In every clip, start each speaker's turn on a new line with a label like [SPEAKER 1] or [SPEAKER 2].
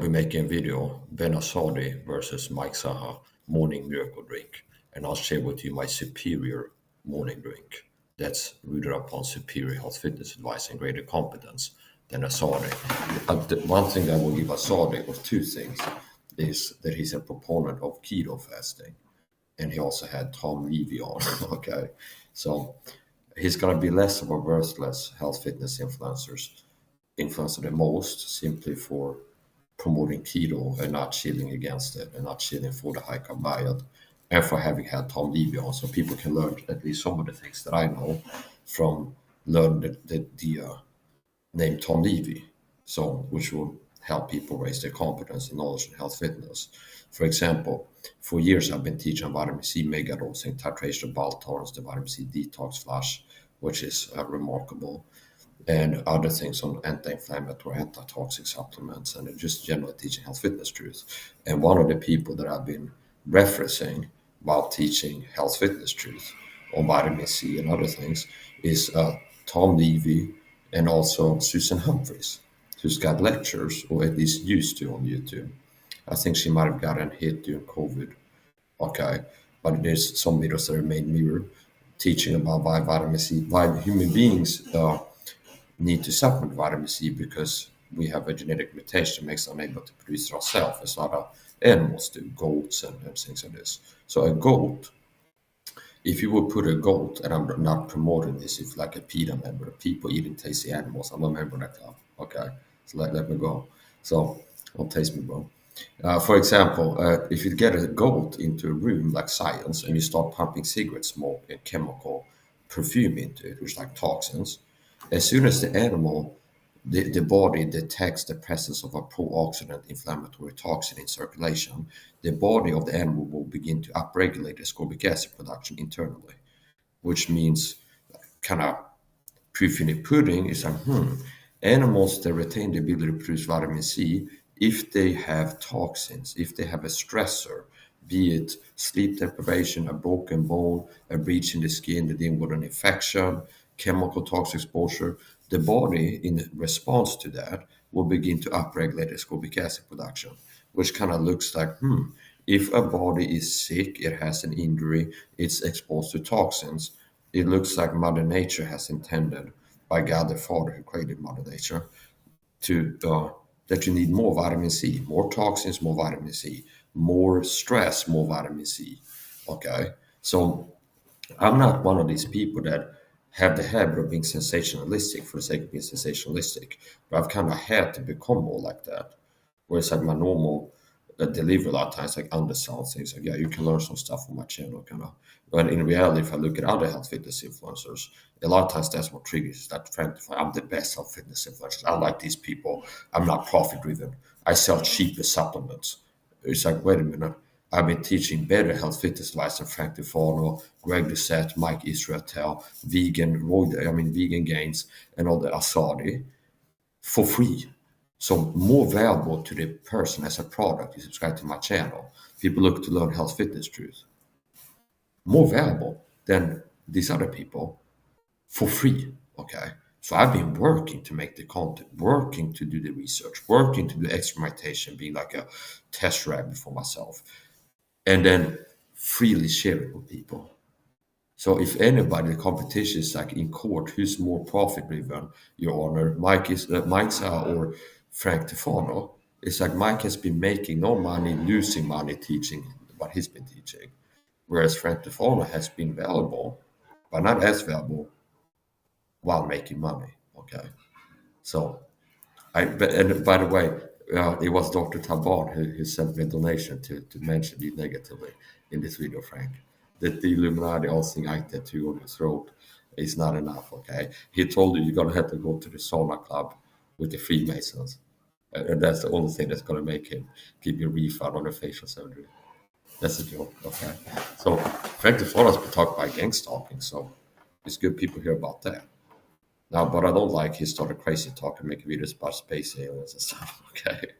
[SPEAKER 1] be making a video, Ben Azadi versus Mike SAHA, morning miracle drink. And I'll share with you my superior morning drink that's rooted upon superior health fitness advice and greater competence than Azadi. One thing I will give Azadi, or two things, is that he's a proponent of keto fasting. And he also had Tom Levy on. Okay. So he's going to be less of a worthless health fitness influencer than most, simply for promoting keto and not chilling against it and not chilling for the high carb diet, and for having had Tom Levy on, so people can learn at least some of the things that I know from learning the name Tom Levy, so which will help people raise their competence and knowledge in health fitness. For example, for years I've been teaching vitamin C megadosing, titration of bulk tolerance, the vitamin C detox flash, which is remarkable, and other things on anti-inflammatory, anti-toxic supplements, and just generally teaching health fitness truth. And one of the people that I've been referencing while teaching health fitness truth on vitamin C and other things is Tom Levy and also Susan Humphries, who's got lectures, or at least used to, on YouTube. I think she might have gotten hit during COVID. Okay, but there's some videos that are made mirror teaching about why vitamin C, why human beings need to supplement vitamin C, because we have a genetic mutation that makes us unable to produce it ourselves, as other animals do, goats and things like this. So a goat, if you would put a goat, and I'm not promoting this, if like a PETA member, people eating tasty animals, I'm a member of that club. Okay, so let me go. So don't taste me, bro. For example, if you get a goat into a room like science and you start pumping cigarette smoke and chemical perfume into it, which is like toxins, as soon as the animal, the body detects the presence of a pro-oxidant inflammatory toxin in circulation, the body of the animal will begin to upregulate ascorbic acid production internally, which means kind of proof in the pudding is like, animals that retain the ability to produce vitamin C, if they have toxins, if they have a stressor, be it sleep deprivation, a broken bone, a breach in the skin that deal with an infection, chemical toxic exposure, the body, in response to that, will begin to upregulate ascorbic acid production, which kind of looks like, if a body is sick, it has an injury, it's exposed to toxins, it looks like Mother Nature has intended, by God the Father who created Mother Nature, to that you need more vitamin C, more toxins, more vitamin C, more stress, more vitamin C. Okay, so I'm not one of these people that have the habit of being sensationalistic for the sake of being sensationalistic, but I've kind of had to become more like that. Whereas like my normal delivery a lot of times like undersold things like, yeah, you can learn some stuff from my channel kind of. But in reality, if I look at other health fitness influencers, a lot of times that's what triggers that trend. I'm the best health fitness influencers. I like these people. I'm not profit driven. I sell cheaper supplements. It's like, wait a minute. I've been teaching better health fitness advice than Frank DeFano, Greg Doucette, Mike Israetel, vegan gains, and all the Azadi for free. So more valuable to the person as a product. You subscribe to my channel. People look to learn health fitness truth. More valuable than these other people for free. Okay. So I've been working to make the content, working to do the research, working to do experimentation, being like a test rabbit for myself, and then freely share it with people. So if anybody, the competition is like in court, who's more profit driven, Your Honor, Mike Sa or Frank Tefano? It's like Mike has been making no money, losing money teaching what he's been teaching, whereas Frank Tefano has been valuable, but not as valuable while making money. Okay, so and by the way, it was Dr. Taban who sent me a donation to mention you negatively in this video, Frank. That the Illuminati all thing I tattoo on your throat is not enough, okay? He told you you're going to have to go to the sauna club with the Freemasons. And that's the only thing that's going to make him give you a refund on the facial surgery. That's a joke, okay? So, Frank DeFlora's been talking about gang stalking, so it's good people hear about that. Now, but I don't like he started crazy talk and making videos about space aliens and stuff. Okay,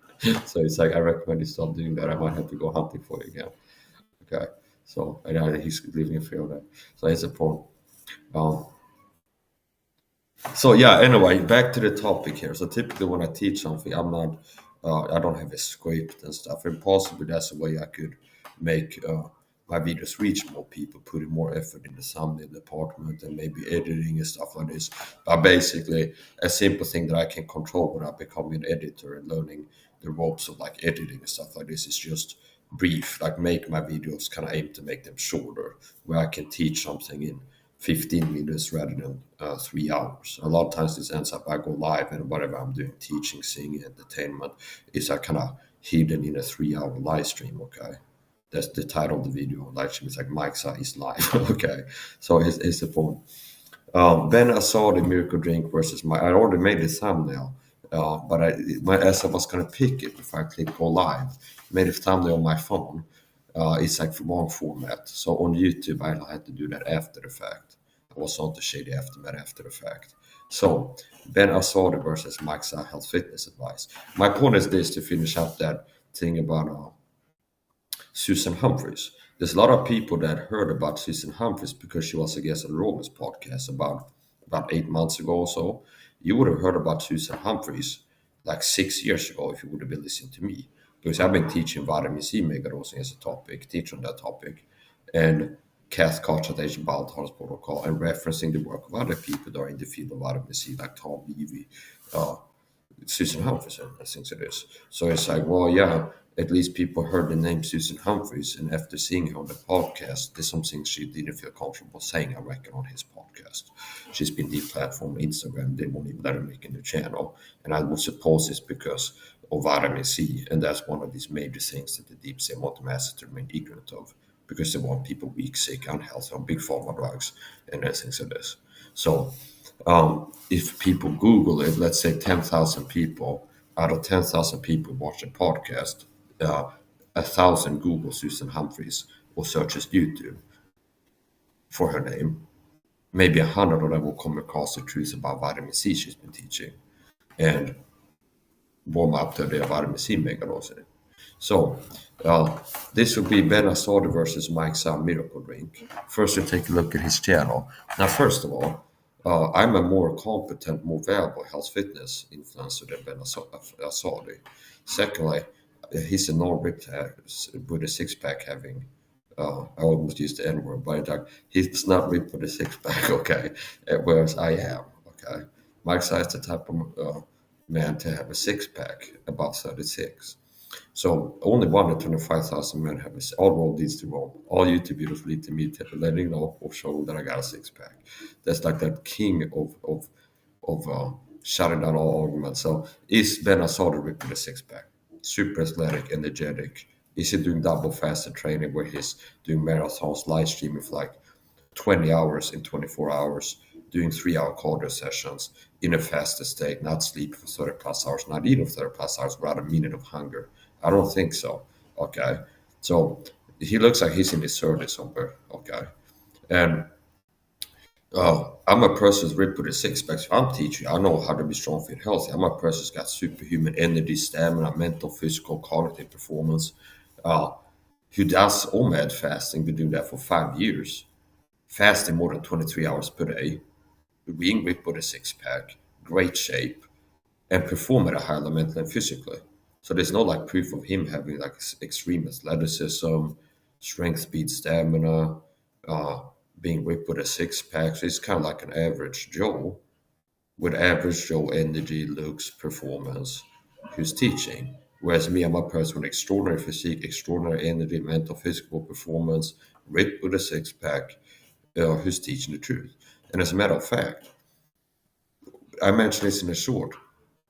[SPEAKER 1] so it's like I recommend you stop doing that. I might have to go hunting for you again. Okay, so I know that he's living in fear of that. So it's a point. Um, so yeah. Anyway, back to the topic here. So typically when I teach something, I'm not I don't have a script and stuff. And possibly that's a way I could make my videos reach more people, putting more effort in the thumbnail department and maybe editing and stuff like this. But basically, a simple thing that I can control without becoming an editor and learning the ropes of like editing and stuff like this is just brief, like make my videos kind of aim to make them shorter, where I can teach something in 15 minutes rather than 3 hours. A lot of times this ends up I go live and whatever I'm doing, teaching, singing, entertainment, is kind of hidden in a 3 hour live stream. Okay, that's the title of the video. Live stream is like Mike Sa is live. Okay, so it's the point. Then I saw the miracle drink versus my. I already made the thumbnail, but as I was gonna pick it if I click go live, made a thumbnail on my phone. It's like wrong format. So on YouTube, I had to do that after the fact. I was on the shady aftermath after the fact. So Ben Azadi versus Mike Sa health fitness advice. My point is this to finish up that thing about Susan Humphries. There's a lot of people that heard about Susan Humphries because she was a guest on Rogan's podcast about 8 months ago or so. You would have heard about Susan Humphries like 6 years ago if you would have been listening to me. Because I've been teaching vitamin C megadosing as a topic, teaching that topic, and cath concentration balance protocol, and referencing the work of other people that are in the field of vitamin C, like Tom Levy, Susan Humphries, I think it is. So it's like, well, yeah, at least people heard the name Susan Humphries, and after seeing her on the podcast, there's something she didn't feel comfortable saying, I reckon, on his podcast. She's been deplatformed on Instagram, they won't even let her make a new channel, and I would suppose it's because of vitamin C, and that's one of these major things that the deep sea want the masses to remain ignorant of, because they want people weak, sick, unhealthy, on big pharma drugs, and things like this. So if people Google it, let's say 10,000 people, out of 10,000 people watch a podcast, 1,000 Google Susan Humphries or searches YouTube for her name. Maybe 100 of them will come across the truth about vitamin C she's been teaching and warm up to the vitamin C megadosing. So this would be Ben Azadi versus Mike Sam Miracle Drink. First, we take a look at his channel. Now, first of all, I'm a more competent, more valuable health fitness influencer than Ben Azadi. Secondly, he's a non-ripped with a six-pack having. I almost used the N-word, but he's not ripped with a six-pack, okay? Whereas I am, okay? Mike Sam is the type of man to have a six-pack above 36. So only 125,000 men have this. All road leads to Rome. All YouTube videos lead to me letting know or showing that I got a six pack. That's like that king of shutting down all arguments. So is Ben Azadi ripping a six pack? Super athletic, energetic. Is he doing double fasted training where he's doing marathons, live streaming for like 20 hours in 24 hours, doing 3 hour cardio sessions in a fasted state, not sleep for 30 plus hours, not eating for 30 plus hours, without a minute of hunger? I don't think so. Okay. So he looks like he's in his 30s somewhere. Okay. And I'm a person who's ripped with a six pack. So I'm teaching. I know how to be strong, fit, healthy. I'm a person who's got superhuman energy, stamina, mental, physical, cognitive performance, uh, who does OMAD fasting, been doing that for 5 years, fasting more than 23 hours per day, being ripped with a six pack, great shape, and perform at a high level mentally and physically. So there's no like proof of him having like extreme athleticism, strength, speed, stamina, uh, being ripped with a six pack. So he's kind of like an average Joe with average Joe energy, looks, performance, who's teaching. Whereas me, I'm a person with extraordinary physique, extraordinary energy, mental, physical performance, ripped with a six pack, who's teaching the truth. And as a matter of fact, I mentioned this in a short.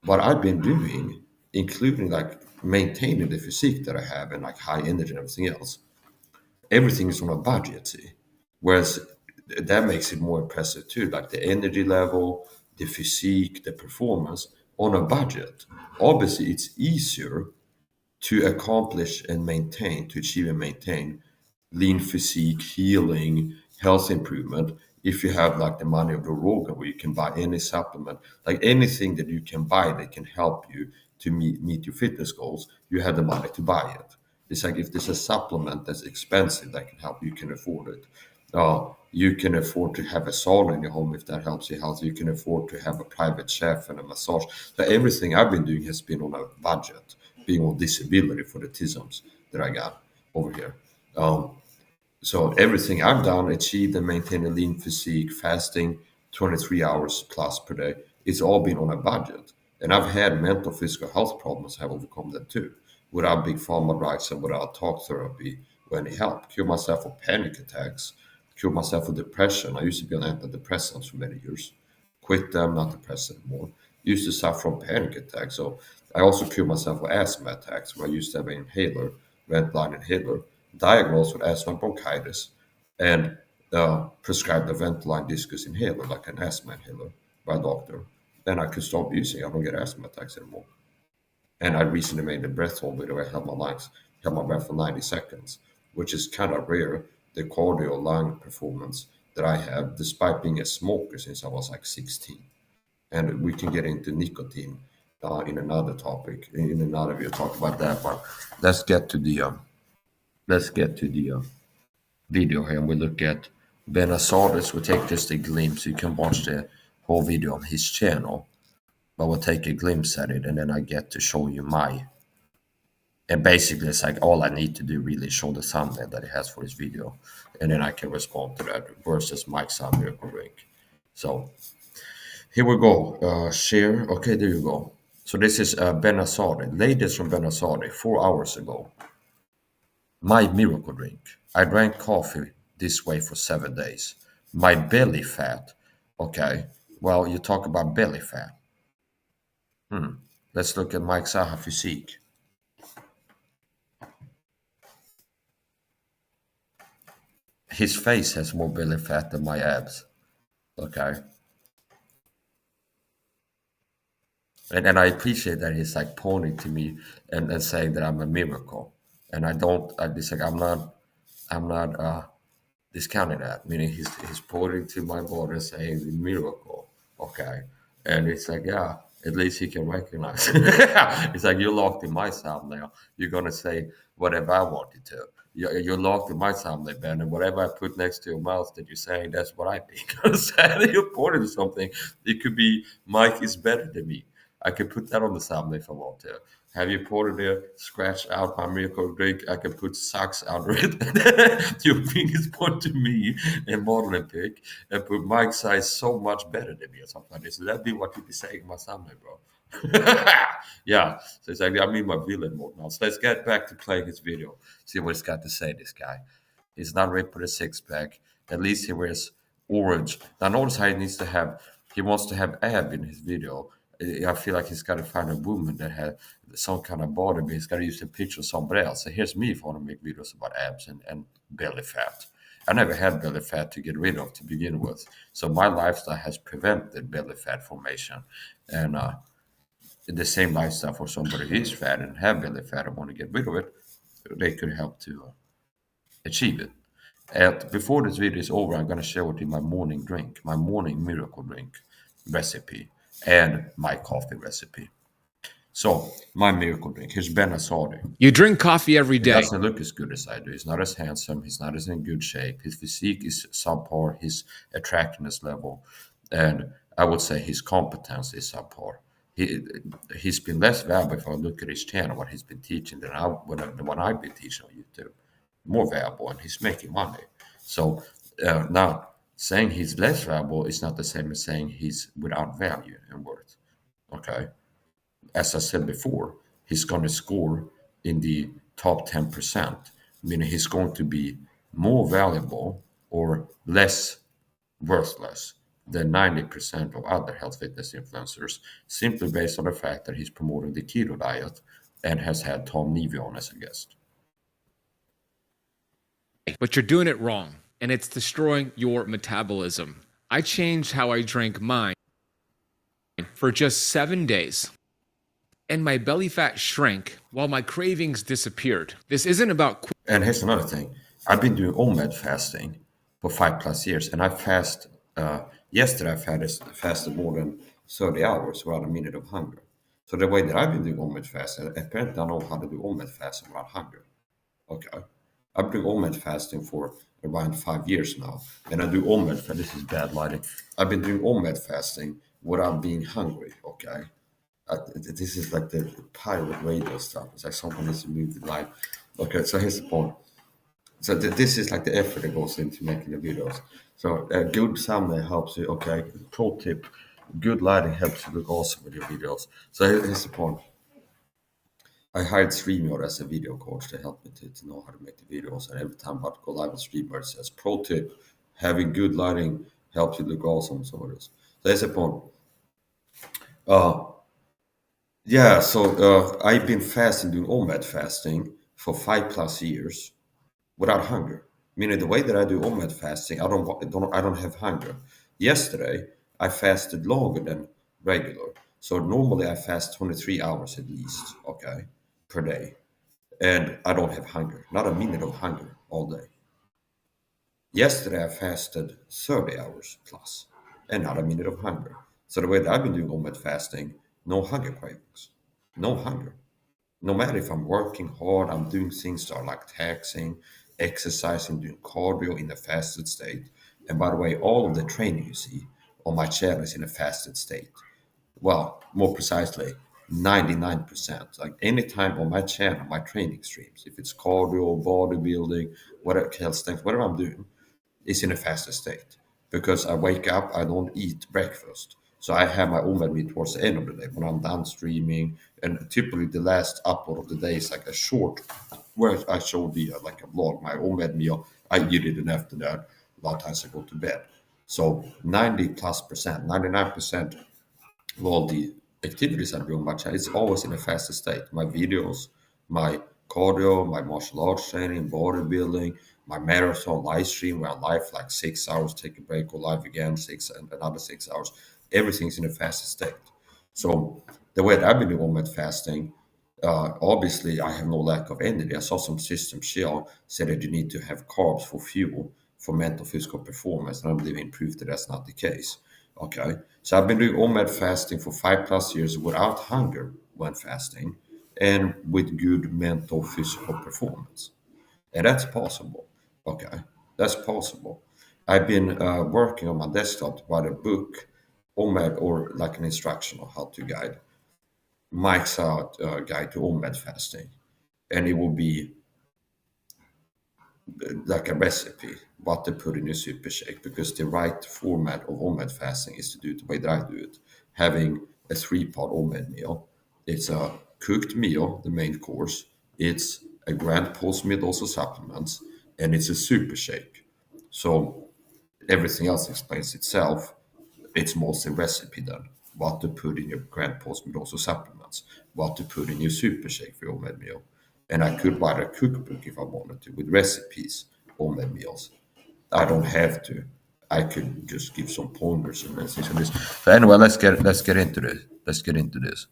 [SPEAKER 1] What I've been doing, including like maintaining the physique that I have and like high energy and everything else, everything is on a budget. See? Whereas that makes it more impressive too, like the energy level, the physique, the performance on a budget. Obviously, it's easier to accomplish and maintain, to achieve and maintain lean physique, healing, health improvement, if you have like the money of the Rogan where you can buy any supplement, like anything that you can buy that can help you to meet your fitness goals, you have the money to buy it. It's like if there's a supplement that's expensive that can help, you can afford it. You can afford to have a sauna in your home if that helps your health. You can afford to have a private chef and a massage. So everything I've been doing has been on a budget. being on disability for the tisms that I got over here. So everything I've done, achieved and maintained a lean physique, fasting 23 hours plus per day, it's all been on a budget. And I've had mental physical health problems, have overcome them too, without big pharma drugs and without talk therapy or any help. Cure myself of panic attacks, cure myself of depression. I used to be on antidepressants for many years. Quit them, not depressed anymore. Used to suffer from panic attacks. So I also cured myself of asthma attacks where I used to have an inhaler, red line inhaler, diagnosed with asthma bronchitis, and prescribed a Ventolin discus inhaler, like an asthma inhaler, by a doctor. Then I could stop using it. I don't get asthma attacks anymore. And I recently made the breath hold video where I held my breath for 90 seconds, which is kind of rare, the cardio lung performance that I have, despite being a smoker since I was like 16. And we can get into nicotine in another topic, in another video, talk about that. But let's get to the video here, and we look at Ben Azadi. We take just a glimpse. You can watch the whole video on his channel, but we'll take a glimpse at it, and then I get to show you my. And basically, it's like all I need to do really is show the thumbnail that he has for his video, and then I can respond to that versus Mike's miracle drink. So here we go. Share. Okay, there you go. So this is Ben Azadi, latest from Ben Azadi, 4 hours ago. My miracle drink. I drank coffee this way for 7 days. My belly fat. Okay. Well, you talk about belly fat. Let's look at Mike SAHA physique. His face has more belly fat than my abs. Okay. And I appreciate that he's like pointing to me and saying that I'm a miracle. And I'm not discounting that, meaning he's pointing to my body saying miracle. Okay. And it's like, yeah, at least he can recognize. It's like, you're locked in my thumbnail. You're gonna say whatever I want you to. You're locked in my thumbnail, Ben, and whatever I put next to your mouth that you're saying, that's what I think. You're pointing to something. It could be Mike is better than me. I could put that on the thumbnail if I want to. Have you poured there, scratch out my miracle drink? I can put socks under it. Your fingers point to me and model and pick and put Mike's size so much better than me or something like this. That'd be what you'd be saying in my thumbnail, bro. Yeah. So it's like I'm in my villain mode now. So let's get back to playing his video. See what he's got to say, this guy. He's not ripped with a six pack. At least he wears orange. Now notice how he wants to have ab in his video. I feel like he's got to find a woman that has some kind of body, but he's got to use a picture of somebody else. So here's me if I want to make videos about abs and belly fat. I never had belly fat to get rid of to begin with. So my lifestyle has prevented belly fat formation. And the same lifestyle for somebody who is fat and have belly fat and want to get rid of it, they could help to achieve it. And before this video is over, I'm going to share with you my morning drink, my morning miracle drink recipe, and my coffee recipe. So, my miracle drink. Here's Ben Azadi.
[SPEAKER 2] You drink coffee every
[SPEAKER 1] He
[SPEAKER 2] day.
[SPEAKER 1] doesn't look as good as I do. He's not as handsome. He's not as in good shape. His physique is subpar. His attractiveness level, and I would say his competence is subpar. He's been less valuable if I look at his channel, what he's been teaching than what I've been teaching on YouTube. More valuable, and he's making money. So now saying he's less valuable is not the same as saying he's without value and worth. Okay, as I said before, he's going to score in the top 10%, meaning he's going to be more valuable or less worthless than 90% of other health fitness influencers, simply based on the fact that he's promoting the keto diet and has had Tom Levy on as a guest.
[SPEAKER 2] But you're doing it wrong, and it's destroying your metabolism. I changed how I drank mine for just 7 days, and my belly fat shrank while my cravings disappeared. This isn't about...
[SPEAKER 1] And here's another thing. I've been doing OMAD fasting for 5+ years, and I fast... yesterday I fasted more than 30 hours without a minute of hunger. So the way that I've been doing OMAD fasting, apparently I know how to do OMAD fasting without hunger. Okay. I've been doing OMAD fasting for around 5 years now, and I do OMAD fasting. This is bad lighting. I've been doing OMAD fasting without being hungry, okay? This is like the pirate radio stuff. It's like someone needs to move the line. Okay, so here's the point. So this is like the effort that goes into making the videos. So a good thumbnail helps you. Okay, pro tip: good lighting helps you look awesome with your videos. So here's the point. I hired StreamYard as a video coach to help me to know how to make the videos. And every time I go live on StreamYard, it says pro tip: having good lighting helps you look awesome. So it is. So here's the point. Uh, yeah. So I've been fasting, doing OMAD fasting for 5+ years without hunger. Meaning the way that I do OMAD fasting, I don't have hunger. Yesterday I fasted longer than regular. So normally I fast 23 hours at least, okay, per day. And I don't have hunger, not a minute of hunger all day. Yesterday I fasted 30 hours plus and not a minute of hunger. So the way that I've been doing OMAD fasting, no hunger cravings, no hunger. No matter if I'm working hard, I'm doing things that are like taxing, exercising, doing cardio in a fasted state. And by the way, all of the training you see on my channel is in a fasted state. Well, more precisely, 99%. Like anytime on my channel, my training streams, if it's cardio, bodybuilding, whatever, calisthenics, whatever I'm doing, is in a fasted state because I wake up, I don't eat breakfast. So I have my own meal towards the end of the day when I'm done streaming. And typically the last upload of the day is like a short where I show the like a vlog, my own meal. I eat it, and after that, a lot of times I go to bed. So 90+%, 99% of all the activities I do on my channel, it's always in a fasted state. My videos, my cardio, my martial arts training, bodybuilding, my marathon live stream where I live for like 6 hours, take a break, go live again, six and another 6 hours. Everything's in a fasted state. So the way that I've been doing with fasting, obviously I have no lack of energy. I saw some system share said that you need to have carbs for fuel for mental physical performance, and I'm living proof that that's not the case. Okay, so I've been doing OMAD fasting for 5+ years without hunger when fasting, and with good mental physical performance, and that's possible. Okay, that's possible. I've been working on my desktop to write a book, OMAD, or like an instructional how-to guide, Mike's out guide to OMAD fasting, and it will be like a recipe what to put in your super shake, because the right format of OMAD fasting is to do it the way that I do it, having a 3-part OMAD meal. It's a cooked meal, the main course. It's a grand post meal, also supplements, and it's a super shake. So everything else explains itself. It's mostly recipe then. What to put in your grand post meal, also supplements. What to put in your super shake for your med meal. And I could write a cookbook if I wanted to with recipes on med meals. I don't have to. I could just give some pointers and things like this. But anyway, let's get into this. Let's get into this.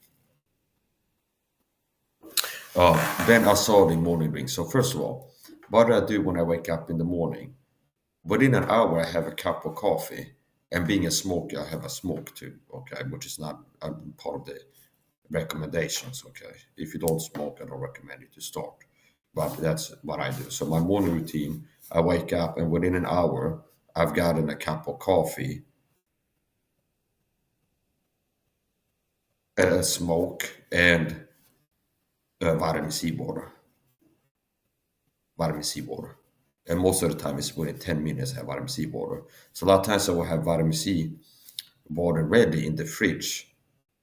[SPEAKER 1] Then Azadi morning drink. So first of all, what do I do when I wake up in the morning? Within an hour, I have a cup of coffee, and being a smoker, I have a smoke too. Okay, which is not part of the recommendations. Okay, if you don't smoke, I don't recommend you to start. But that's what I do. So my morning routine: I wake up, and within an hour, I've gotten a cup of coffee, a smoke, and vitamin C water. Vitamin C water. And most of the time, it's within 10 minutes I have vitamin C water. So a lot of times I will have vitamin C water ready in the fridge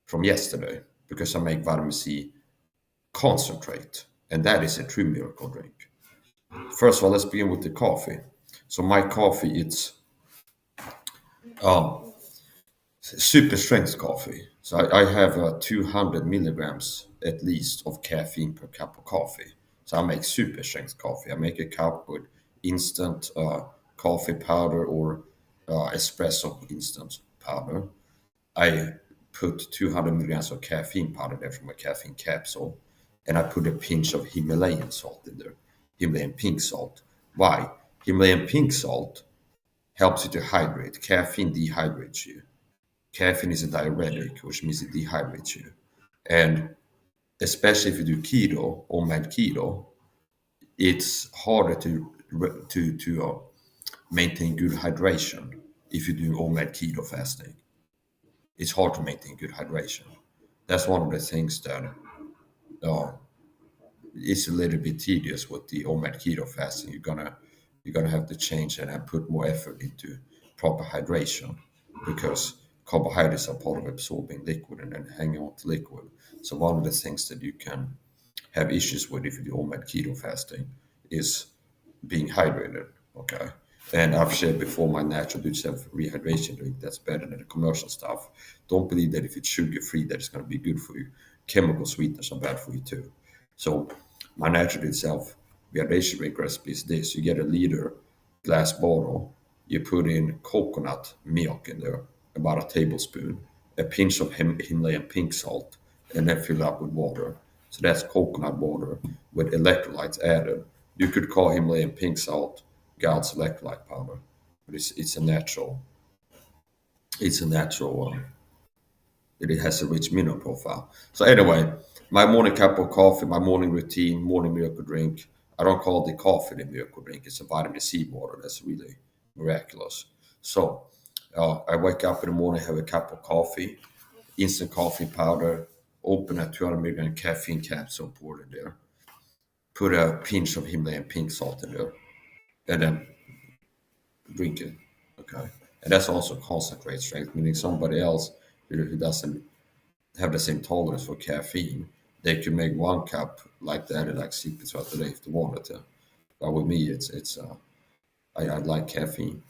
[SPEAKER 1] from yesterday because I make vitamin C concentrate, and that is a true miracle drink. First of all, let's begin with the coffee. So my coffee, it's um, super strength coffee. So I have 200 milligrams at least of caffeine per cup of coffee. So I make super strength coffee. I make a cup with instant coffee powder or espresso instant powder. I put 200 milligrams of caffeine powder there from a caffeine capsule, and I put a pinch of Himalayan salt in there, Himalayan pink salt. Why? Himalayan pink salt helps you to hydrate. Caffeine dehydrates you. Caffeine is a diuretic, which means it dehydrates you. And especially if you do keto or mad keto, it's harder to maintain good hydration if you do OMAD keto fasting. It's hard to maintain good hydration. That's one of the things that uh, is a little bit tedious with the OMAD keto fasting. You're gonna have to change and put more effort into proper hydration because carbohydrates are part of absorbing liquid and then hanging on to liquid. So one of the things that you can have issues with if you do OMAD keto fasting is being hydrated. Okay. And I've shared before my natural do self rehydration drink that's better than the commercial stuff. Don't believe that if it's sugar free that it's going to be good for you. Chemical sweeteners are bad for you too. So my natural do self rehydration drink recipe is this: you get a liter glass bottle, you put in coconut milk in there, about a tablespoon, a pinch of Himalayan pink salt, and then fill it up with water. So that's coconut water with electrolytes added. You could call Himalayan pink salt God's electrolyte powder, but it's a natural. It's a natural. It has a rich mineral profile. So anyway, my morning cup of coffee, my morning routine, morning miracle drink. I don't call the coffee the miracle drink. It's a vitamin C water that's really miraculous. So I wake up in the morning, have a cup of coffee, instant coffee powder, open a 200 milligram caffeine capsule, pour it in there, put a pinch of Himalayan pink salt in there, and then drink it. Okay. And that's also concentrate strength, meaning somebody else who doesn't have the same tolerance for caffeine, they could make one cup like that and like sip it throughout the day if they wanted to. But with me, I like caffeine.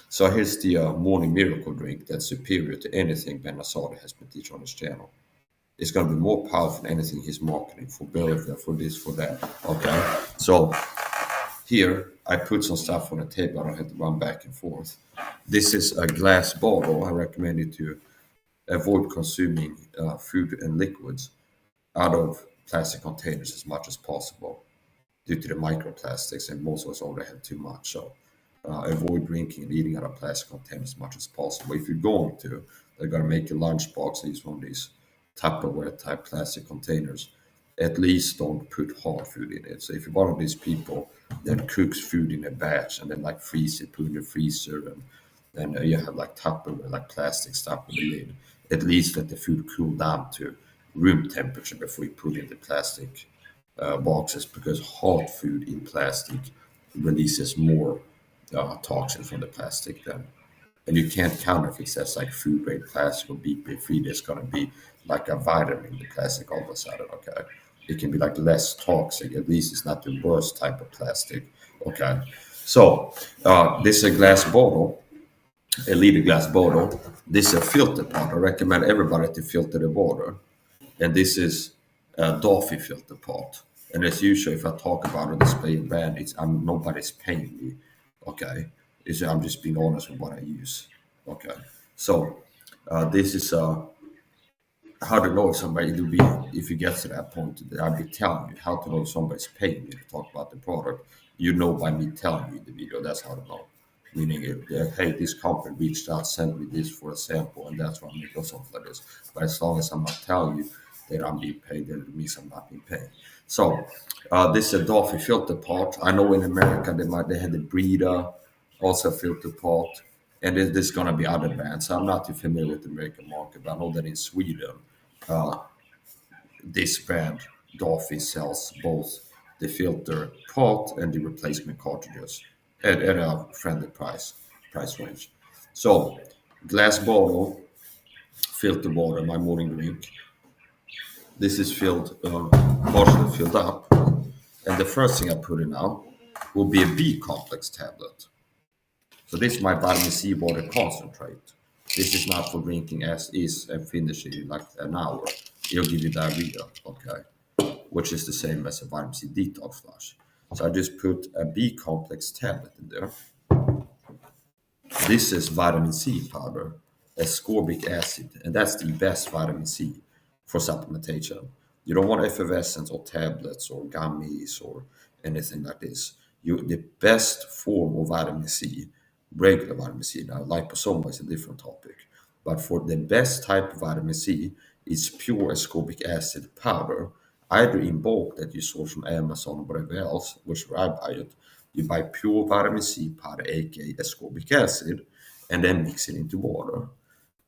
[SPEAKER 1] So here's the morning miracle drink that's superior to anything Ben Azadi has been teaching on his channel. It's going to be more powerful than anything he's marketing for belly, for this, for that. Okay. So here, I put some stuff on the table. I don't have to run back and forth. This is a glass bottle. I recommend you to avoid consuming food and liquids out of plastic containers as much as possible due to the microplastics, and most of us already have too much. So avoid drinking and eating out of plastic containers as much as possible. If you're going to, they're going to make a lunchbox and use one of these Tupperware type plastic containers. At least don't put hard food in it. So if you're one of these people that cooks food in a batch and then like freeze it, put it in the freezer, and you have like Tupperware, like plastic stuff with the lid, at least let the food cool down to room temperature before you put it in the plastic boxes, because hot food in plastic releases more toxins from the plastic than, and you can't counterfeit that's like food grade plastic or BPA free. There's gonna be like a vitamin in the plastic all of a sudden. Okay, it can be like less toxic. At least it's not the worst type of plastic. Okay, so this is a glass bottle, a liter glass bottle. This is a filter pot. I recommend everybody to filter the water. And this is a Dolphy filter pot. And as usual, if I talk about a display brand, nobody's paying me. Okay, I'm just being honest with what I use. Okay, so this is how to know if somebody will be, if you get to that point. I'll be telling you how to know if somebody's paying me to talk about the product. You know by me telling you in the video. That's how to know. Meaning, hey, this company reached out, sent me this for a sample, and that's why I'm making something like this. But as long as I'm not telling you that I'm being paid, then it means I'm not being paid. So this is a Dolphy filter pot. I know in America they had the Brita, also filter pot, and there's going to be other brands. I'm not too familiar with the American market, but I know that in Sweden, this brand Dolphy sells both the filter pot and the replacement cartridges at a friendly price range. So glass bottle, filter water, my morning drink. This is filled, partially filled up, and the first thing I put in now will be a B complex tablet. So this is my vitamin C water concentrate. This is not for drinking as is and finishing in like an hour. It'll give you diarrhea, okay? Which is the same as a vitamin C detox flush. So I just put a B complex tablet in there. This is vitamin C powder, ascorbic acid, and that's the best vitamin C for supplementation. You don't want effervescence or tablets or gummies or anything like this. The best form of vitamin C, regular vitamin C. Now, liposomal is a different topic, but for the best type of vitamin C is pure ascorbic acid powder, either in bulk that you source from Amazon or whatever else, which I buy it. You buy pure vitamin C powder, aka ascorbic acid, and then mix it into water,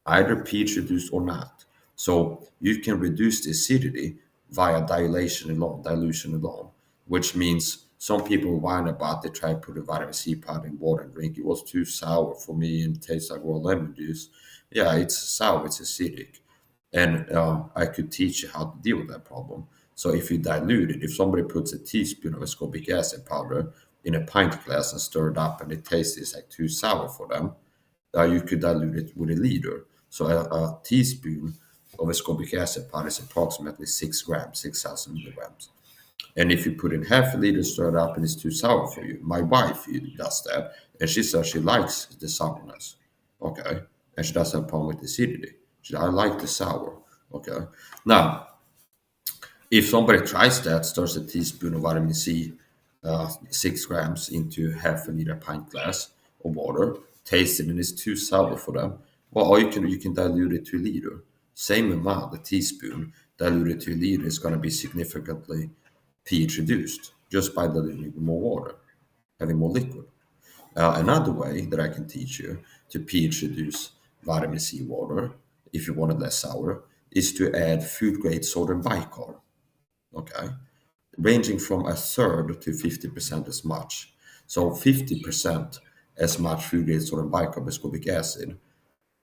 [SPEAKER 1] either pH reduced or not. So you can reduce the acidity via dilution alone, which means some people whine about they try to put a vitamin C powder in water and drink. It was too sour for me and tastes like raw lemon juice. Yeah, it's sour, it's acidic. And I could teach you how to deal with that problem. So if you dilute it, if somebody puts a teaspoon of ascorbic acid powder in a pint glass and stir it up and it tastes like too sour for them, you could dilute it with a liter. So a teaspoon of ascorbic acid powder is approximately 6 grams, 6,000 milligrams. And if you put in half a liter, stir it up, and it's too sour for you. My wife does that, and she says she likes the sourness. Okay. And she doesn't have a problem with the acidity. She said, I like the sour. Okay. Now, if somebody tries that, stirs a teaspoon of vitamin C, 6 grams into half a liter pint glass of water, taste it and it's too sour for them, well, or you can dilute it to a liter. Same amount, a teaspoon diluted to a liter is going to be significantly pH reduced just by diluting with more water, having more liquid. Another way that I can teach you to pH reduce vitamin C water, if you want it less sour, is to add food grade sodium bicarb. Okay, ranging from a third to 50% as much. So 50% as much food grade sodium bicarb ascorbic acid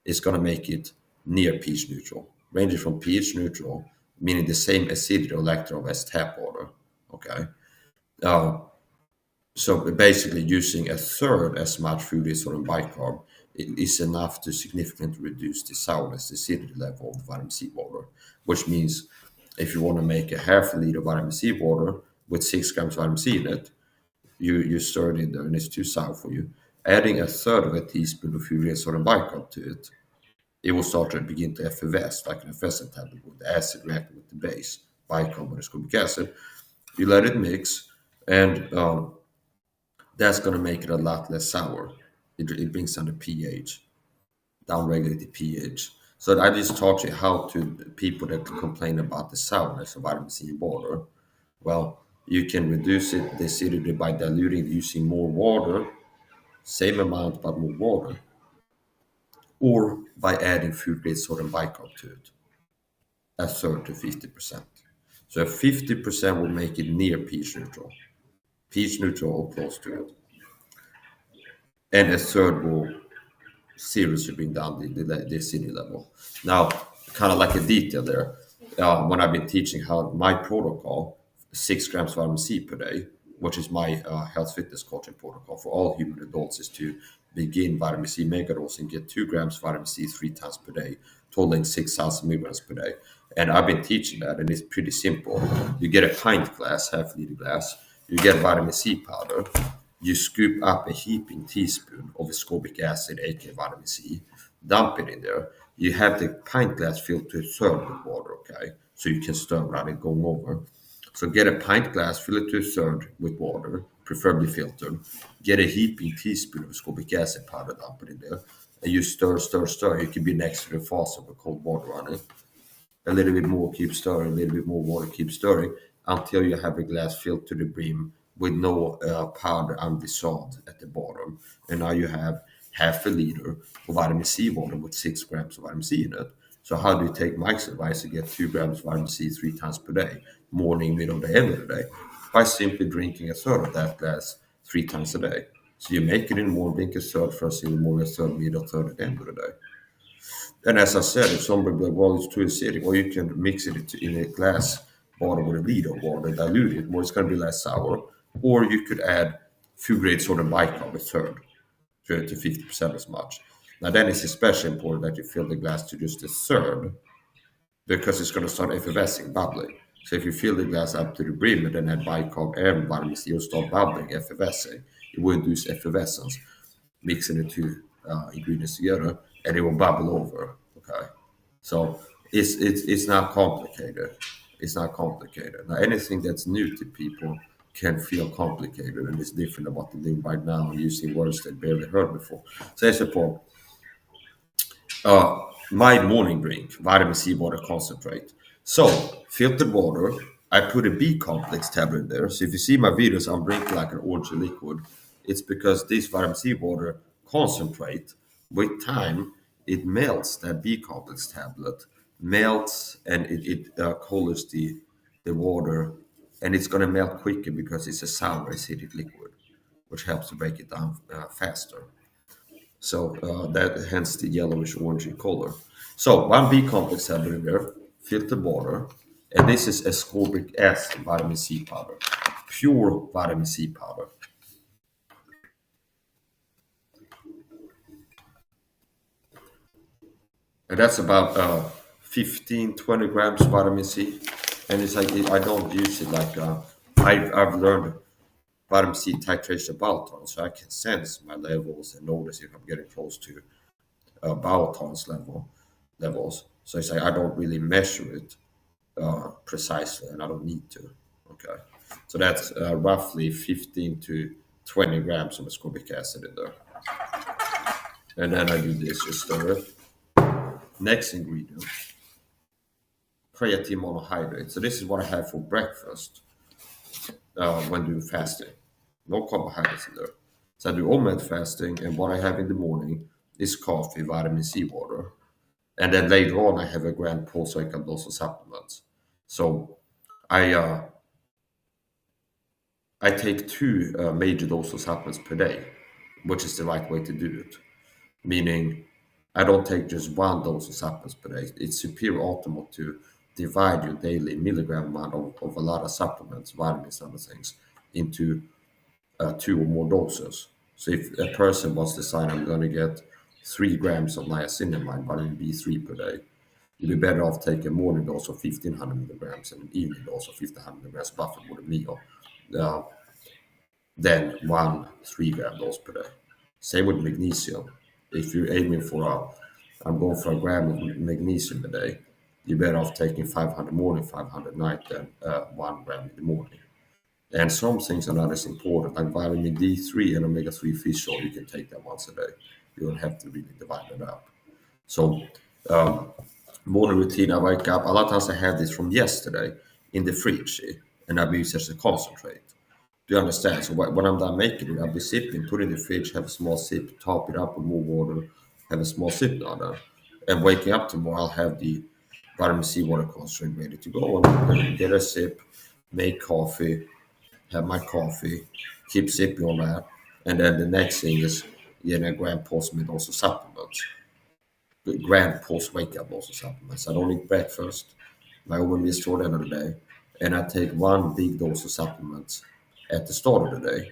[SPEAKER 1] is going to make it near pH neutral, ranging from pH neutral, meaning the same acidity or lactose as tap water. Okay, uh, so basically using a third as much food grade sodium bicarb is enough to significantly reduce the sourness, the acidity level of the vitamin C water, which means if you want to make a half a liter vitamin C water with 6 grams vitamin C in it, you stir it in there and it's too sour for you. Adding a third of a teaspoon of food sodium bicarb to it, it will start to begin to effervesce like an effervescent tablet with the acid reacting with the base, bicarb and ascorbic acid. You let it mix, and that's going to make it a lot less sour. It brings down the pH, downregulate the pH. So I just taught you how to people that complain about the sourness of vitamin C in water. Well, you can reduce it the acidity by diluting using more water, same amount but more water, or by adding food grade sodium bicarb to it, a third to 50%. So 50% will make it near pH neutral or close to it, and a third will seriously bring down the acidity level. Now, kind of like a detail there, when I've been teaching how my protocol, 6 grams vitamin C per day, which is my health fitness coaching protocol for all human adults, is to begin vitamin C megadose and get 2 grams vitamin C 3 times per day, totaling 6,000 milligrams per day. And I've been teaching that, and it's pretty simple. You get a pint glass, half liter glass, you get vitamin C powder, you scoop up a heaping teaspoon of ascorbic acid, aka vitamin C, dump it in there. You have the pint glass filled to a third with water, okay? So you can stir around it going over. So get a pint glass, fill it to a third with water, preferably filtered. Get a heaping teaspoon of ascorbic acid powder, dump it in there. And you stir, stir, stir. You can be next to the faucet with cold water on it. A little bit more, keep stirring, a little bit more water, keep stirring until you have a glass filled to the brim with no powder undissolved at the bottom. And now you have half a liter of vitamin C water with 6 grams of vitamin C in it. So how do you take Mike's advice to get 2 grams of vitamin C 3 times per day, morning, middle of the day, end of the day? By simply drinking a third of that glass 3 times a day. So you make it in the morning, drink a third first thing in the morning, a third middle, a third at the end of the day. And as I said, if somebody be like, well, it's too acidic, well, you can mix it in a glass bottle with a liter of water, dilute it, more it's going to be less sour. Or you could add food grade sodium bicarb, a third, to 50% as much. Now, then it's especially important that you fill the glass to just a third because it's going to start effervescing, bubbling. So if you fill the glass up to the brim and then add bicarb and vitamin C, you'll start bubbling, effervescing. It will induce effervescence, mixing the two ingredients together, and it will bubble over. Okay, so it's not complicated. It's not complicated. Now, anything that's new to people can feel complicated, and it's different than what they're doing right now, using words they barely heard before. So, as a point, my morning drink, vitamin C water concentrate. So, filtered water, I put a B complex tablet in there. So, if you see my videos, I'm drinking like an orange liquid. It's because this vitamin C water concentrate, with time, it melts that B complex tablet melts and it cools the water, and it's going to melt quicker because it's a sour acidic liquid, which helps to break it down faster. So that hence the yellowish orangey color. So one B complex tablet in there, filtered water, and this is ascorbic acid vitamin C powder, pure vitamin C powder. And that's about 15, 20 grams of vitamin C. And it's like, I don't use it like, I've learned vitamin C titration bowel tone, so I can sense my levels and notice if I'm getting close to bowel tones levels. So it's like I don't really measure it precisely, and I don't need to. Okay, so that's roughly 15 to 20 grams of ascorbic acid in there, and then I do this, just stir it. Next ingredient, creatine monohydrate. So this is what I have for breakfast when doing fasting. No carbohydrates in there. So I do OMAD fasting, and what I have in the morning is coffee, vitamin C water, and then later on I have a grand post-workout dose of supplements. So I I take two major doses of supplements per day, which is the right way to do it. Meaning, I don't take just one dose of supplements per day. It's superior optimal to divide your daily milligram amount of a lot of supplements, vitamins, and other things, into two or more doses. So if a person wants to decide I'm going to get 3 grams of niacinamide, vitamin B3 per day, you'd be better off taking a morning dose of 1500 milligrams and an evening dose of 1500 milligrams buffered with a meal uh, than one 3 gram dose per day. Same with magnesium. If you're aiming for I'm going for a gram of magnesium a day, you're better off taking 500 morning, 500 night than 1 gram in the morning. And some things are not as important, like vitamin D3 and omega-3 fish oil. You can take that once a day. You don't have to really divide it up. So, morning routine, I wake up. A lot of times I have this from yesterday in the fridge, and I use it as a concentrate. Do you understand? So when I'm done making it, I'll be sipping, put it in the fridge, have a small sip, top it up with more water, have a small sip down there. And waking up tomorrow, I'll have the vitamin C water concentrate ready to go. And get a sip, make coffee, have my coffee, keep sipping on that. And then the next thing is getting a grand post with also supplements. The grand post wake up also supplements. I don't eat breakfast. My oven is toward the end of the day. And I take one big dose of supplements at the start of the day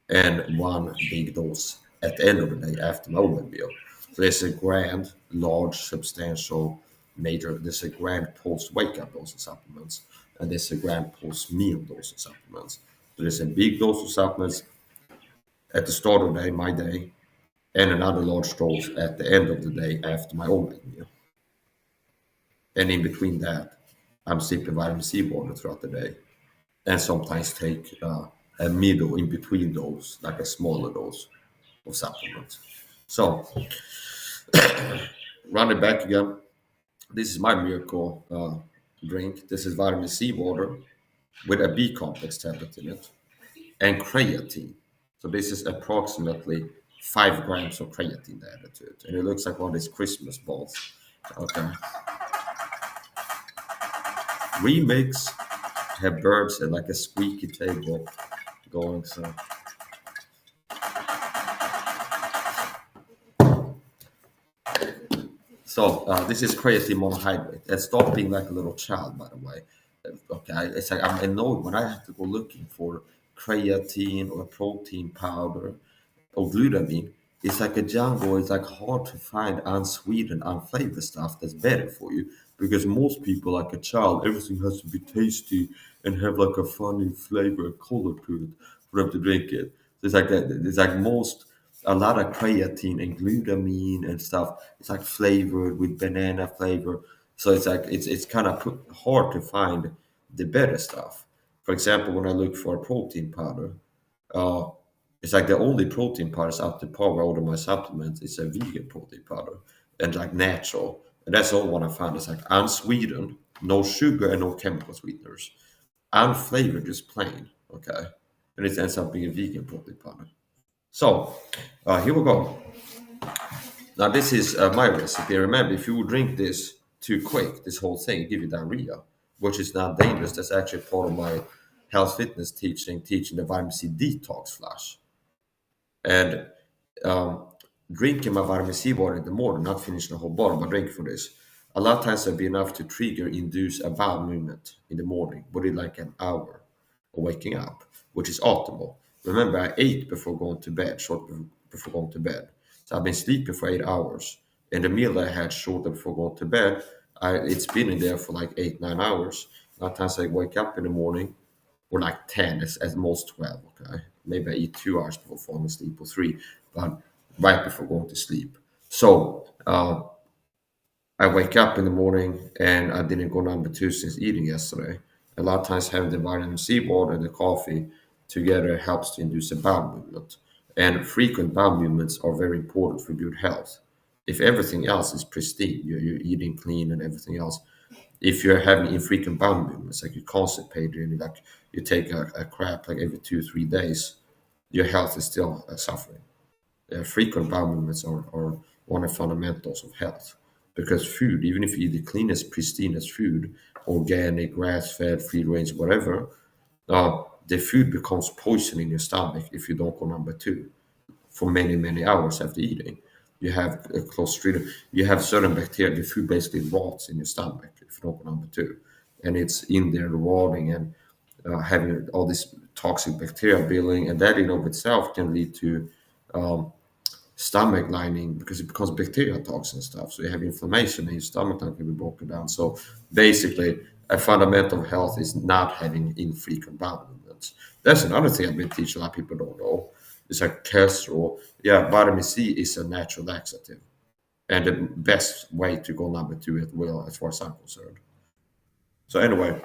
[SPEAKER 1] and one big dose at the end of the day after my oven meal. So there's a grand, large, substantial, major, there's a grand post wake up dose of supplements, and there's a grand post meal dose of supplements. So there's a big dose of supplements at the start of the day, my day, and another large dose at the end of the day after my omelet meal. And in between that, I'm sipping vitamin C water throughout the day, and sometimes take a middle in between those, like a smaller dose of supplements. So, run it back again. This is my miracle drink. This is vitamin C water with a B complex tablet in it and creatine. So this is approximately 5 grams of creatine added to it, and it looks like one of these Christmas balls. Okay. Remix have birds and like a squeaky table going. So this is creatine monohydrate. And stop being like a little child, by the way. Okay, it's like I'm annoyed when I have to go looking for creatine or protein powder or glutamine. It's like a jungle. It's like hard to find unsweetened, unflavored stuff that's better for you because most people, like a child, everything has to be tasty and have like a funny flavor and color to it for them to drink it. So it's like it's like a lot of creatine and glutamine and stuff. It's like flavored with banana flavor. So it's like it's kind of hard to find the better stuff. For example, when I look for a protein powder, uh, it's like the only protein powders up to par with all of my supplements is a vegan protein powder and like natural. And that's all one I found. It's like unsweetened, no sugar and no chemical sweeteners. Unflavored, just plain. Okay. And it ends up being a vegan protein powder. So here we go. Now this is my recipe. Remember, if you drink this too quick, this whole thing, give you diarrhea, which is not dangerous. That's actually part of my health fitness teaching the vitamin C detox flash. And um, drinking my vitamin C water in the morning, not finishing the whole bottle, but drinking for this. A lot of times it'll be enough to induce a bowel movement in the morning, within like an hour of waking up, which is optimal. Remember, I ate before going to bed, before going to bed. So I've been sleeping for 8 hours. And the meal that I had shortly before going to bed, it's been in there for like 8, 9 hours. A lot of times I wake up in the morning, or like 10, as most 12, okay? Maybe I eat 2 hours before falling asleep, or three, but right before going to sleep. So I wake up in the morning and I didn't go number two since eating yesterday. A lot of times having the vitamin C water and the coffee together helps to induce a bowel movement. And frequent bowel movements are very important for good health. If everything else is pristine, you're eating clean and everything else, if you're having infrequent bowel movements, like you're constipated and like you take a crap like every 2 or 3 days, your health is still suffering. Frequent bowel movements are one of the fundamentals of health, because food, even if you eat the cleanest, pristinest food, organic, grass-fed, free range, whatever, the food becomes poison in your stomach if you don't go number two for many hours after eating. You have a clostridium, you have certain bacteria, the food basically rots in your stomach if you don't go number two. And it's in there rotting and having all this toxic bacteria building, and that in of itself can lead to stomach lining because it becomes bacteria toxin stuff. So you have inflammation in your stomach that can be broken down. So basically, a fundamental of health is not having infrequent bowel movements. That's another thing I've been teaching a lot of people don't know. It's like cholesterol. Yeah, vitamin C is a natural laxative, and the best way to go number two at will, as far as I'm concerned. So anyway,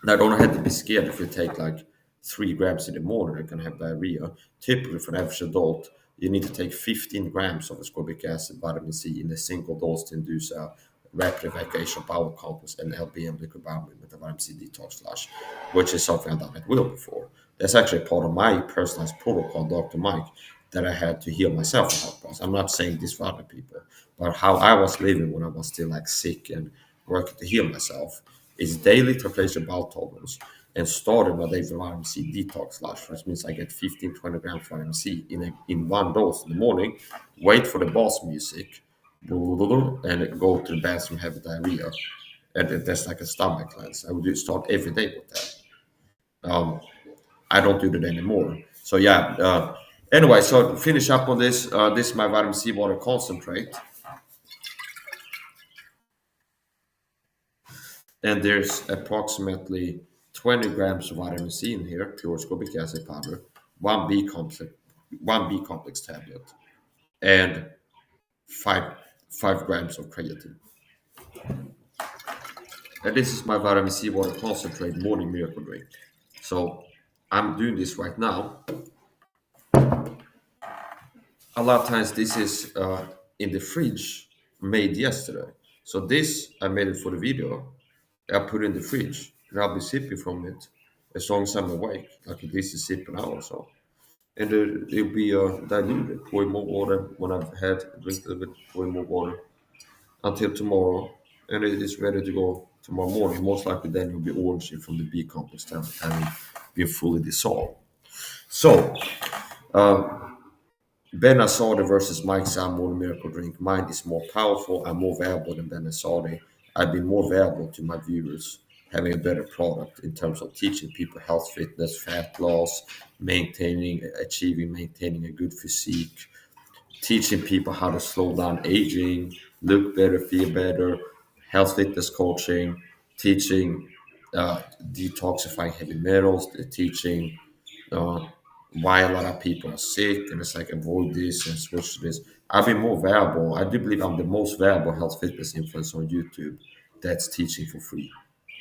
[SPEAKER 1] now don't have to be scared if you take like 3 grams in the morning, you're gonna have diarrhea. Typically, for an average adult, you need to take 15 grams of ascorbic acid, vitamin C, in a single dose to induce a rapid evacuation of bowel contents and LBM, liquid bowel movement, a vitamin C detox flush, which is something I've done at will before. That's actually part of my personalized protocol, Dr. Mike, that I had to heal myself in health process. I'm not saying this for other people, but how I was living when I was still like sick and working to heal myself is daily to replace your bowel tolerance and started my day with vitamin C detox flush, which means I get 15-20 grams of vitamin C in one dose in the morning, wait for the boss music, and go to the bathroom, have a diarrhea. And that's like a stomach cleanse. I would start every day with that. I don't do that anymore. So yeah. Anyway, so to finish up on this, this is my vitamin C water concentrate, and there's approximately 20 grams of vitamin C in here, pure ascorbic acid powder, one B complex tablet, and five grams of creatine. And this is my vitamin C water concentrate morning miracle drink. So I'm doing this right now. A lot of times this is in the fridge, made yesterday. So this, I made it for the video. I put it in the fridge and I'll be sipping from it as long as I'm awake, like at least a sip an hour or so. And it'll be diluted, pour in more water when I've had drink a little bit, pour in more water until tomorrow. And it is ready to go tomorrow morning. Most likely then you'll be orangey from the B complex tablet having been fully dissolved. So Ben Azadi versus Mike Salmon Miracle Drink. Mine is more powerful and more valuable than Ben Azadi. I've been more valuable to my viewers having a better product in terms of teaching people health, fitness, fat loss, maintaining a good physique, teaching people how to slow down aging, look better, feel better, health fitness coaching, teaching detoxifying heavy metals, teaching uh, why a lot of people are sick, and it's like avoid this and switch to this. I've been more valuable. I do believe I'm the most valuable health fitness influencer on YouTube that's teaching for free.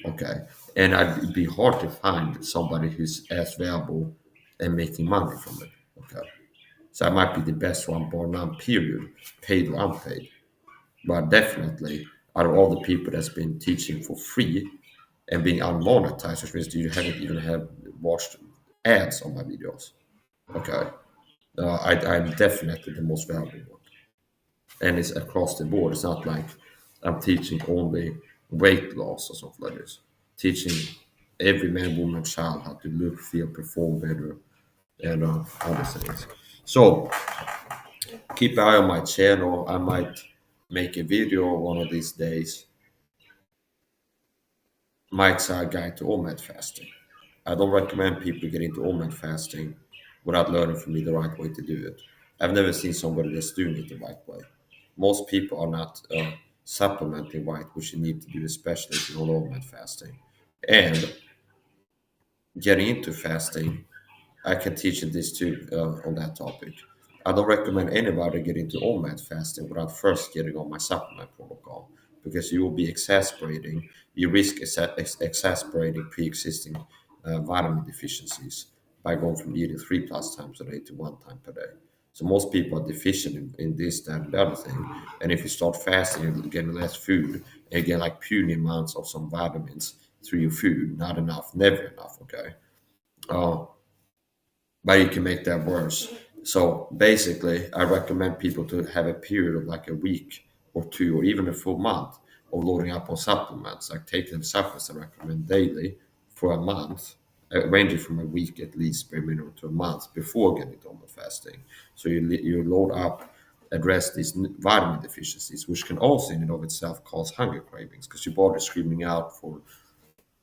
[SPEAKER 1] Okay. And it'd be hard to find somebody who's as valuable and making money from it. Okay. So I might be the best one, bar none, period, paid or unpaid. But definitely, out of all the people that's been teaching for free and being unmonetized, which means you haven't even have watched ads on my videos. Okay, I'm definitely the most valuable one, and it's across the board. It's not like I'm teaching only weight loss or something like this. Teaching every man, woman, child how to look, feel, perform better, and other things. So keep an eye on my channel. I might make a video one of these days. Mike's guide to OMAD fasting. I don't recommend people get into OMAD fasting without learning from me the right way to do it. I've never seen somebody that's doing it the right way. Most people are not supplementing right, which you need to do, especially if you're on OMAD fasting. And getting into fasting, I can teach you this too on that topic. I don't recommend anybody get into OMAD fasting without first getting on my supplement protocol because you will be exasperating. You risk exasperating pre-existing vitamin deficiencies by going from eating 3+ times a day to 1 time per day. So most people are deficient in this, that, and the other thing. And if you start fasting and getting less food, and you get like puny amounts of some vitamins through your food, not enough, never enough, okay? Uh, but you can make that worse. So basically, I recommend people to have a period of like a week or two, or even a full month of loading up on supplements, like taking supplements I recommend daily for a month, ranging from a week at least per minimum to a month before getting to almost fasting. So you load up, address these vitamin deficiencies, which can also in and of itself cause hunger cravings because your body is screaming out for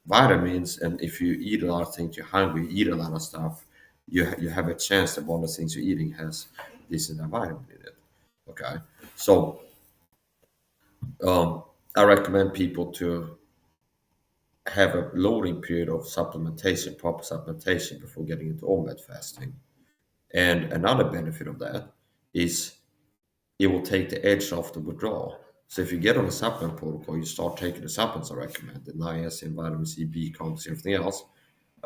[SPEAKER 1] vitamins, and if you eat a lot of things, you're hungry, you eat a lot of stuff, you have a chance that one of the things you're eating has this and that vitamin in it. Okay, so I recommend people to have a loading period of supplementation, proper supplementation before getting into OMAD fasting. And another benefit of that is it will take the edge off the withdrawal. So if you get on a supplement protocol, you start taking the supplements I recommend, the niacin, vitamin C, B complex, everything else.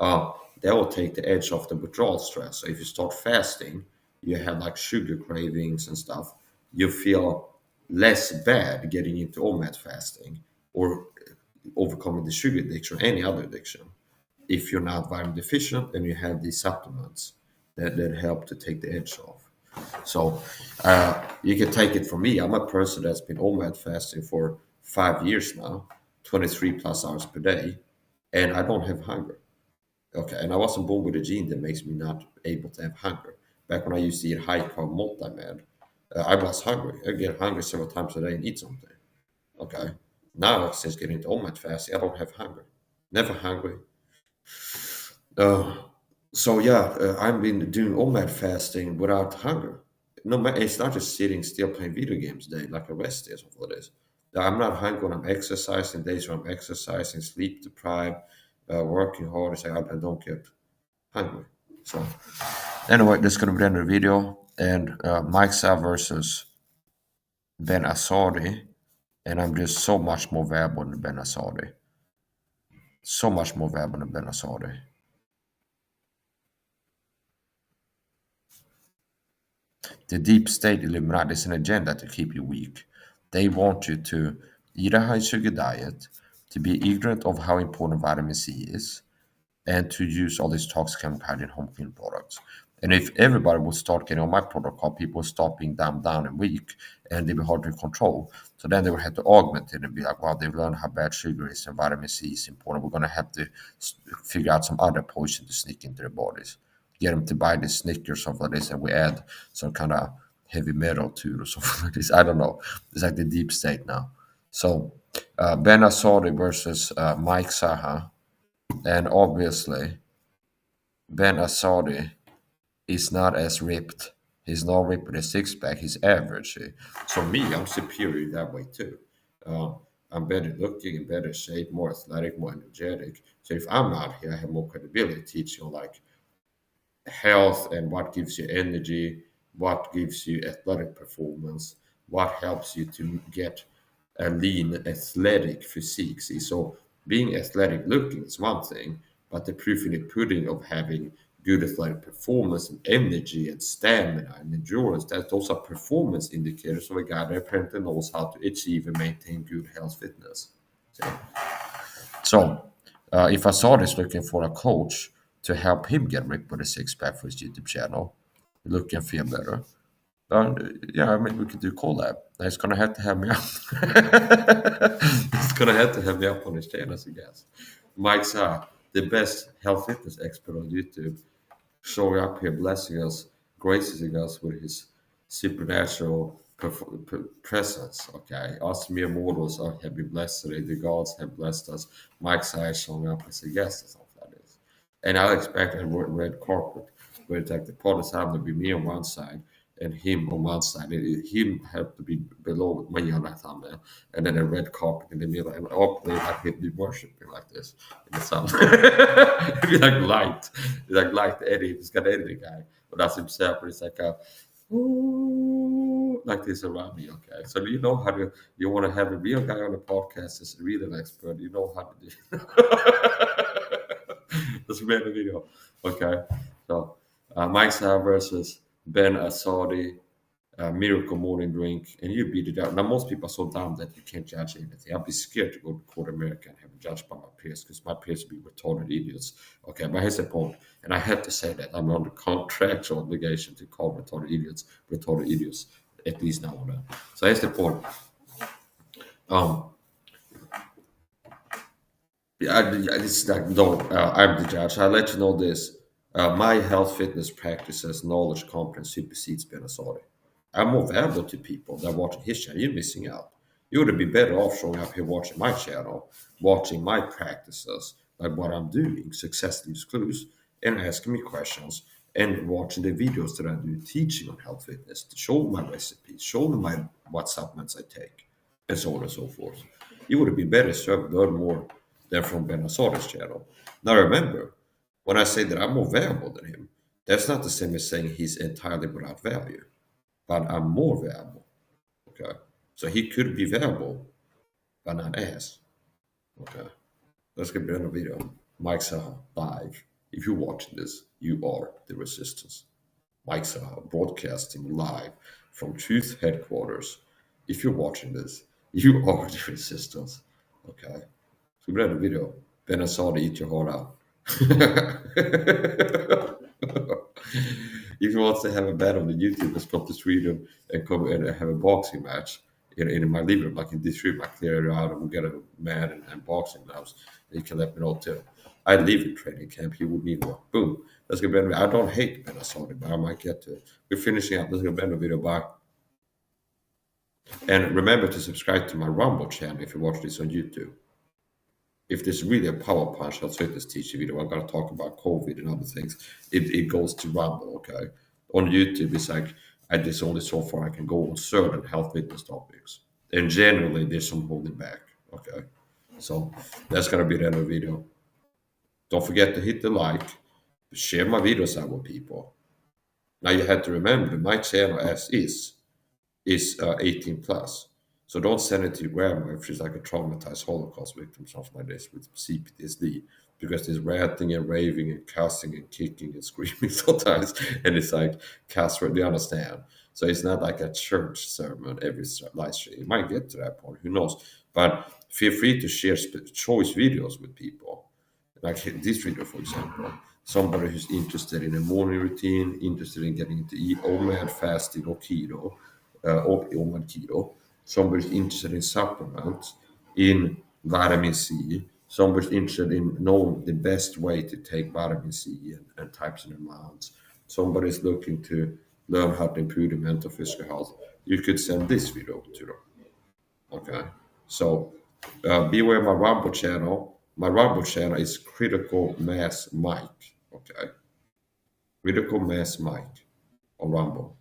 [SPEAKER 1] uh, that will take the edge off the withdrawal stress. So if you start fasting, you have like sugar cravings and stuff, you feel less bad getting into OMAD fasting or overcoming the sugar addiction or any other addiction if you're not vitamin deficient and you have these supplements that help to take the edge off. So you can take it from me. I'm a person that's been OMAD fasting for 5 years now, 23+ hours per day, and I don't have hunger. Okay, and I wasn't born with a gene that makes me not able to have hunger. Back when I used to eat high carb multi-med, I was hungry. I get hungry several times a day and eat something. Okay, now since getting into OMAD fasting, I don't have hunger. Never hungry. Uh, so yeah, I've been doing OMAD fasting without hunger. No, it's not just sitting still playing video games day like a rest day or something like this. I'm not hungry when I'm exercising. Days when I'm exercising, sleep deprived, working hard. I don't get hungry. So anyway, this is gonna be the end of the video. And Mike Sa versus Ben Azadi, and I'm just so much more valuable than Ben Azadi. So much more valuable than Ben Azadi. The deep state Illuminati is an agenda to keep you weak. They want you to eat a high sugar diet, to be ignorant of how important vitamin C is, and to use all these toxic chemicals in home cleaning products. And if everybody would start getting on my protocol, people would stop being dumbed down and weak, and they'd be hard to control. So then they would have to augment it and be like, well, they've learned how bad sugar is and vitamin C is important. We're going to have to figure out some other poison to sneak into their bodies. Get them to buy the Snickers or something like this, and we add some kind of heavy metal to it or something like this. I don't know. It's like the deep state now. So Ben Azadi versus Mike Saha. And obviously, Ben Azadi is not as ripped. He's not ripped with a six pack. He's average. So me, I'm superior that way too. Uh, I'm better looking, in better shape, more athletic, more energetic. So if I'm out here, I have more credibility teaching like health and what gives you energy, what gives you athletic performance, what helps you to get a lean athletic physique. See, so being athletic looking is one thing, but the proof in the pudding of having good athletic performance and energy and stamina and endurance, that those are performance indicators of a guy that apparently knows how to achieve and maintain good health fitness. So if Assad is looking for a coach to help him get ripped with a six pack for his YouTube channel, look and feel better, Yeah, I mean, we could do collab. He's gonna have to have me up. He's gonna have to have me up on his channel as a guest. Mike Saha, the best health fitness expert on YouTube, showing up here, blessing us, gracing us with his supernatural presence. Okay, us mere mortals have been blessed today. The gods have blessed us. Mike Saha is showing up as a guest or something like this. And I expect a red carpet where it's like the party's having to be me on one side and him on one side. Him have to be below me on that time, and then a red carpet in the middle. And hopefully, like he'd be worshiping like this in the sun. It'd be like light Eddie. He's got Eddie the guy, but that's himself. But it's like a ooh, like this around me. Okay, so you know how to. You want to have a real guy on the podcast as a real expert. You know how to do. That's a random video. Okay, so Mike Saha versus Ben Azadi, Miracle Morning Drink, and you beat it out. Now, most people are so dumb that you can't judge anything. I'd be scared to go to court America and have it judged by my peers because my peers would be retarded idiots. Okay, but here's the point, and I have to say that I'm under contractual obligation to call retarded idiots, at least now and then. So here's the point. It's like, no, I'm the judge. I'll let you know this. My health fitness practices, knowledge, competence supersedes Ben Azadi. I'm more valuable to people than watching his channel. You're missing out. You would be better off showing up here watching my channel, watching my practices, like what I'm doing, success leaves clues, and asking me questions, and watching the videos that I do teaching on health fitness, to show my recipes, show them what supplements I take, and so on and so forth. You would be better served learn more than from Ben Azadi's channel. Now remember, when I say that I'm more valuable than him, that's not the same as saying he's entirely without value, but I'm more valuable. Okay, so he could be valuable, but not as. Okay, let's get better video. Mike Saha live. If you're watching this, you are the resistance. Mike Saha broadcasting live from Truth headquarters. If you're watching this, you are the resistance. Okay, so better video. Ben Azadi eat your heart out. If you want to have a battle on the YouTube, let's come to Sweden and come and have a boxing match in my living room, like in this room. I clear it out and we'll get a mat and boxing gloves. You can let me know too. I live in training camp. He would need one. Boom. Let's get better. I don't hate Ben Azadi, but I might get to it. We're finishing up. Let's get better video. Bye. And remember to subscribe to my Rumble channel if you watch this on YouTube. If there's really a power punch, I'll take this teaching video. I'm going to talk about COVID and other things. It goes to Rumble, okay? On YouTube, it's like, there's only so far I can go on certain health fitness topics. And generally, there's some holding back, okay? So that's going to be the end of the video. Don't forget to hit the like, share my videos out with people. Now you have to remember, my channel as is 18 plus. So don't send it to your grandma if she's like a traumatized Holocaust victim, something like this with CPTSD, because there's ranting and raving and cussing and kicking and screaming sometimes, and it's like cuss word. Do you understand? So it's not like a church sermon every live stream. It might get to that point, who knows? But feel free to share choice videos with people, like this video, for example. Somebody who's interested in a morning routine, interested in getting into OMAD fasting or keto, or OMAD keto. Somebody's interested in supplements, in vitamin C. Somebody's interested in knowing the best way to take vitamin C and types and amounts. Somebody's looking to learn how to improve their mental physical health. You could send this video to them. Okay, so beware my Rumble channel. My Rumble channel is Critical Mass Mike. Okay, Critical Mass Mike on Rumble.